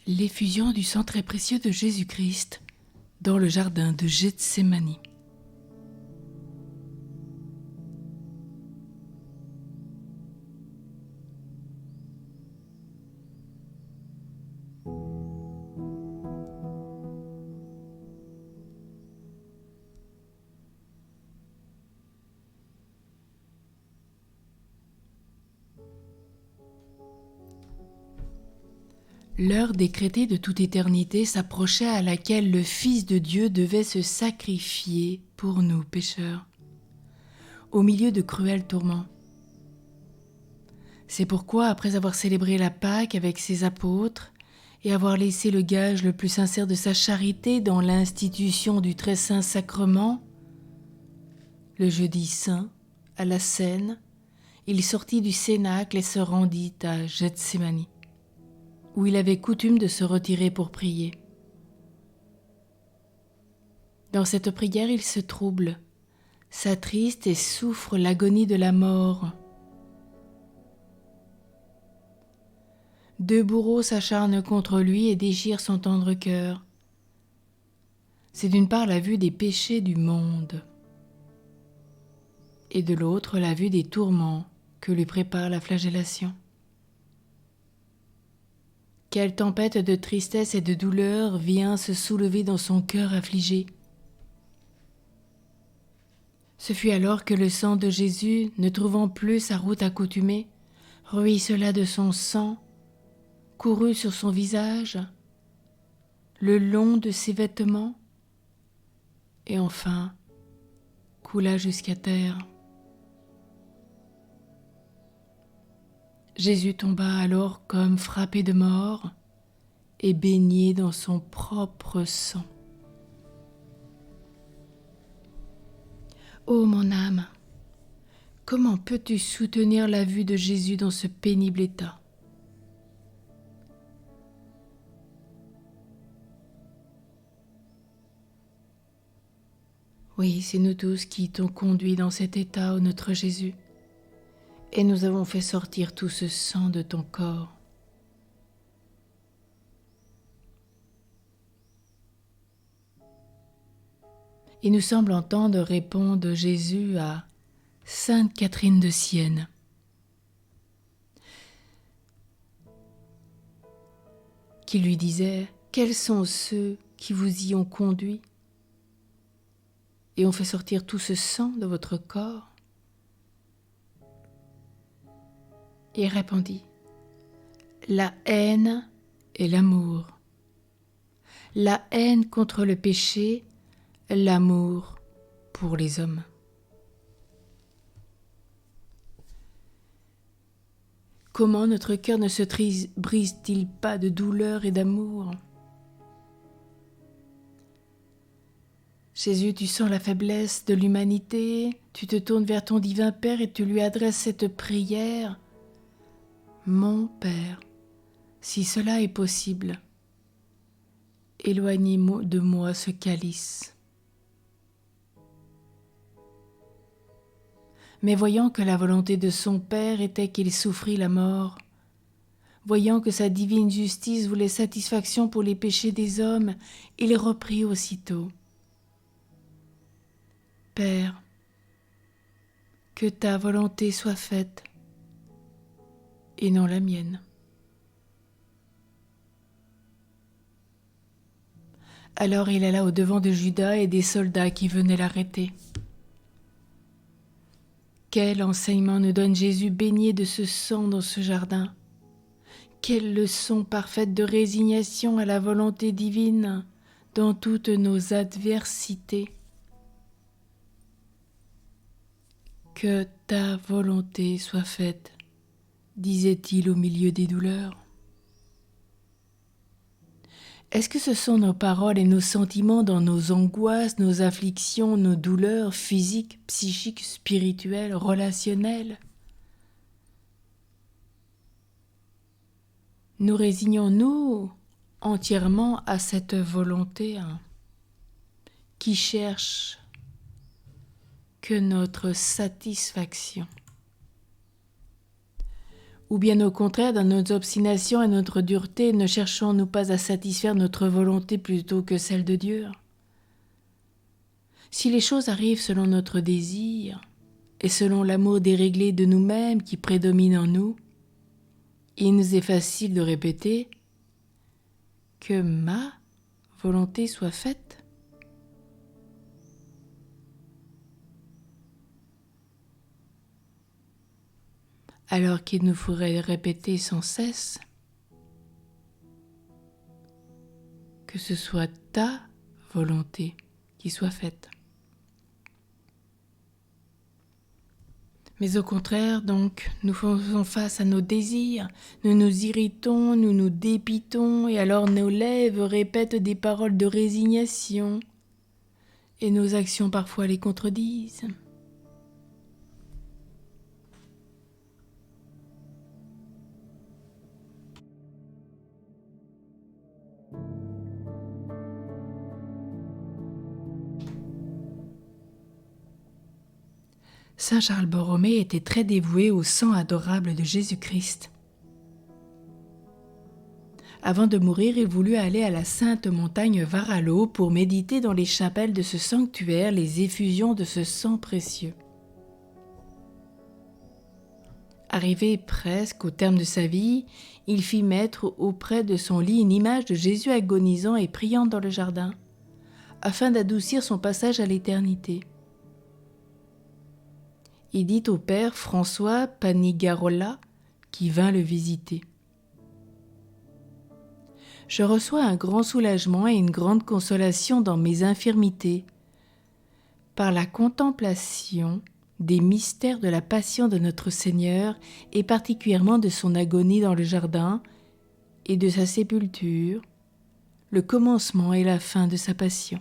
L'effusion du sang très précieux de Jésus-Christ dans le jardin de Gethsémani. L'heure décrétée de toute éternité s'approchait à laquelle le Fils de Dieu devait se sacrifier pour nous pécheurs, au milieu de cruels tourments. C'est pourquoi, après avoir célébré la Pâque avec ses apôtres et avoir laissé le gage le plus sincère de sa charité dans l'institution du très saint sacrement, le jeudi saint, à la Seine, il sortit du cénacle et se rendit à Gethsémani, où il avait coutume de se retirer pour prier. Dans cette prière, il se trouble, s'attriste et souffre l'agonie de la mort. Deux bourreaux s'acharnent contre lui et déchirent son tendre cœur. C'est d'une part la vue des péchés du monde, et de l'autre la vue des tourments que lui prépare la flagellation. Quelle tempête de tristesse et de douleur vient se soulever dans son cœur affligé. Ce fut alors que le sang de Jésus, ne trouvant plus sa route accoutumée, ruissela de son sang, courut sur son visage, le long de ses vêtements, et enfin coula jusqu'à terre. Jésus tomba alors comme frappé de mort et baigné dans son propre sang. Ô mon âme, comment peux-tu soutenir la vue de Jésus dans ce pénible état ? Oui, c'est nous tous qui t'ont conduit dans cet état, ô notre Jésus, et nous avons fait sortir tout ce sang de ton corps. Il nous semble entendre répondre Jésus à Sainte Catherine de Sienne. Qui lui disait « Quels sont ceux qui vous y ont conduit et ont fait sortir tout ce sang de votre corps ?» Et il répondit « La haine et l'amour. La haine contre le péché, l'amour pour les hommes. » Comment notre cœur ne se brise-t-il pas de douleur et d'amour ? Jésus, tu sens la faiblesse de l'humanité, tu te tournes vers ton divin Père et tu lui adresses cette prière. Mon Père, si cela est possible, éloignez de moi ce calice. Mais voyant que la volonté de son Père était qu'il souffrît la mort, voyant que sa divine justice voulait satisfaction pour les péchés des hommes, il reprit aussitôt. Père, que ta volonté soit faite, et non la mienne. Alors il alla au-devant de Judas et des soldats qui venaient l'arrêter. Quel enseignement nous donne Jésus baigné de ce sang dans ce jardin ? Quelle leçon parfaite de résignation à la volonté divine dans toutes nos adversités. Que ta volonté soit faite, disait-il au milieu des douleurs. Est-ce que ce sont nos paroles et nos sentiments dans nos angoisses, nos afflictions, nos douleurs physiques, psychiques, spirituelles, relationnelles ? Nous résignons-nous entièrement à cette volonté qui cherche que notre satisfaction ? Ou bien au contraire, dans nos obstinations et notre dureté, ne cherchons-nous pas à satisfaire notre volonté plutôt que celle de Dieu? Si les choses arrivent selon notre désir et selon l'amour déréglé de nous-mêmes qui prédomine en nous, il nous est facile de répéter que ma volonté soit faite. Alors qu'il nous faudrait répéter sans cesse que ce soit ta volonté qui soit faite. Mais au contraire, donc, nous faisons face à nos désirs, nous nous irritons, nous nous dépitons, et alors nos lèvres répètent des paroles de résignation, et nos actions parfois les contredisent. Saint Charles Borromée était très dévoué au sang adorable de Jésus-Christ. Avant de mourir, il voulut aller à la sainte montagne Varallo pour méditer dans les chapelles de ce sanctuaire les effusions de ce sang précieux. Arrivé presque au terme de sa vie, il fit mettre auprès de son lit une image de Jésus agonisant et priant dans le jardin, afin d'adoucir son passage à l'éternité. Il dit au père François Panigarola, qui vint le visiter. « Je reçois un grand soulagement et une grande consolation dans mes infirmités, par la contemplation des mystères de la passion de notre Seigneur et particulièrement de son agonie dans le jardin et de sa sépulture, le commencement et la fin de sa passion. »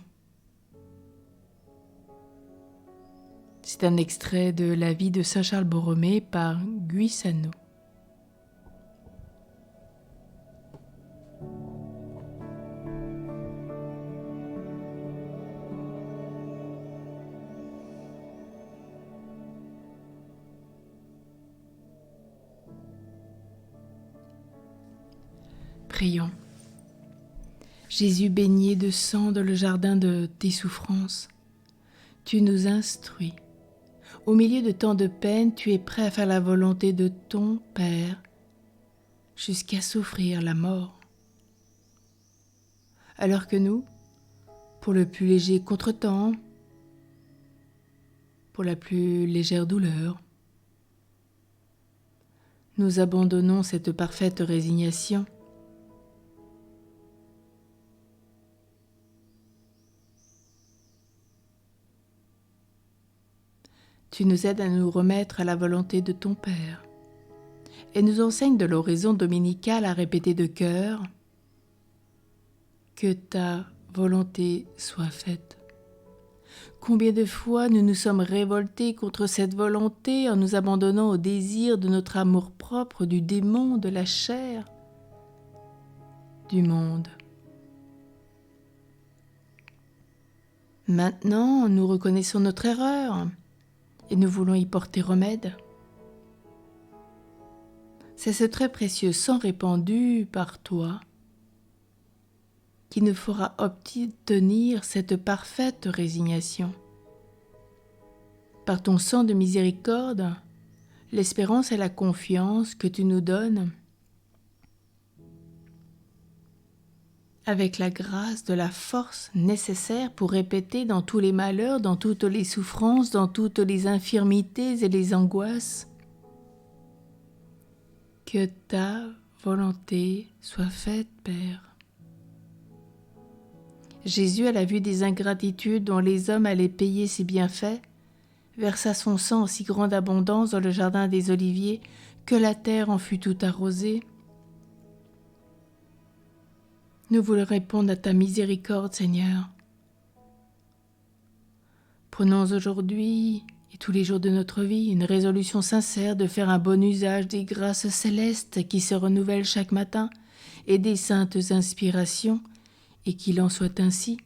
C'est un extrait de la vie de Saint Charles Borromée par Guisano. Prions. Jésus baigné de sang dans le jardin de tes souffrances, tu nous instruis. Au milieu de tant de peines, tu es prêt à faire la volonté de ton Père jusqu'à souffrir la mort. Alors que nous, pour le plus léger contretemps, pour la plus légère douleur, nous abandonnons cette parfaite résignation. Tu nous aides à nous remettre à la volonté de ton Père et nous enseignes de l'oraison dominicale à répéter de cœur « Que ta volonté soit faite ». Combien de fois nous nous sommes révoltés contre cette volonté en nous abandonnant au désir de notre amour-propre, du démon, de la chair, du monde. Maintenant, nous reconnaissons notre erreur et nous voulons y porter remède. C'est ce très précieux sang répandu par toi qui nous fera obtenir cette parfaite résignation. Par ton sang de miséricorde, l'espérance et la confiance que tu nous donnes, avec la grâce de la force nécessaire pour répéter dans tous les malheurs, dans toutes les souffrances, dans toutes les infirmités et les angoisses, que ta volonté soit faite, Père. Jésus, à la vue des ingratitudes dont les hommes allaient payer ses bienfaits, versa son sang en si grande abondance dans le jardin des Oliviers que la terre en fut tout arrosée. Nous voulons répondre à ta miséricorde, Seigneur. Prenons aujourd'hui et tous les jours de notre vie une résolution sincère de faire un bon usage des grâces célestes qui se renouvellent chaque matin et des saintes inspirations, et qu'il en soit ainsi,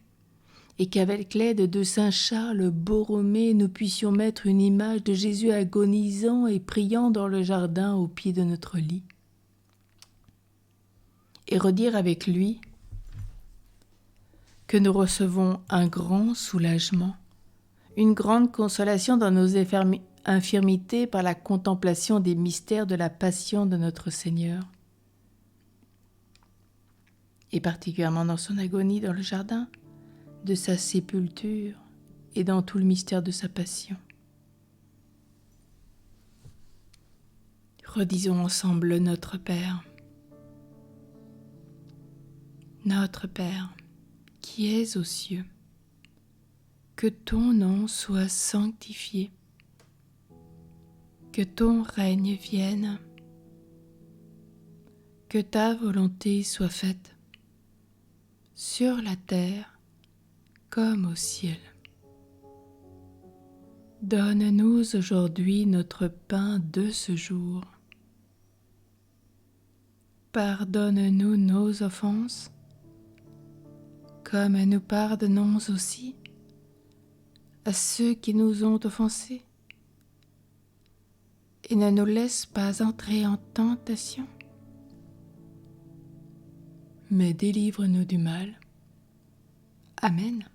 et qu'avec l'aide de saint Charles Borromée, nous puissions mettre une image de Jésus agonisant et priant dans le jardin au pied de notre lit. Et redire avec lui que nous recevons un grand soulagement, une grande consolation dans nos infirmités par la contemplation des mystères de la passion de notre Seigneur, et particulièrement dans son agonie dans le jardin, de sa sépulture et dans tout le mystère de sa passion. Redisons ensemble notre Père. Notre Père, qui es aux cieux, que ton nom soit sanctifié, que ton règne vienne, que ta volonté soit faite, sur la terre comme au ciel. Donne-nous aujourd'hui notre pain de ce jour. Pardonne-nous nos offenses, comme nous pardonnons aussi à ceux qui nous ont offensés. Et ne nous laisse pas entrer en tentation, mais délivre-nous du mal. Amen.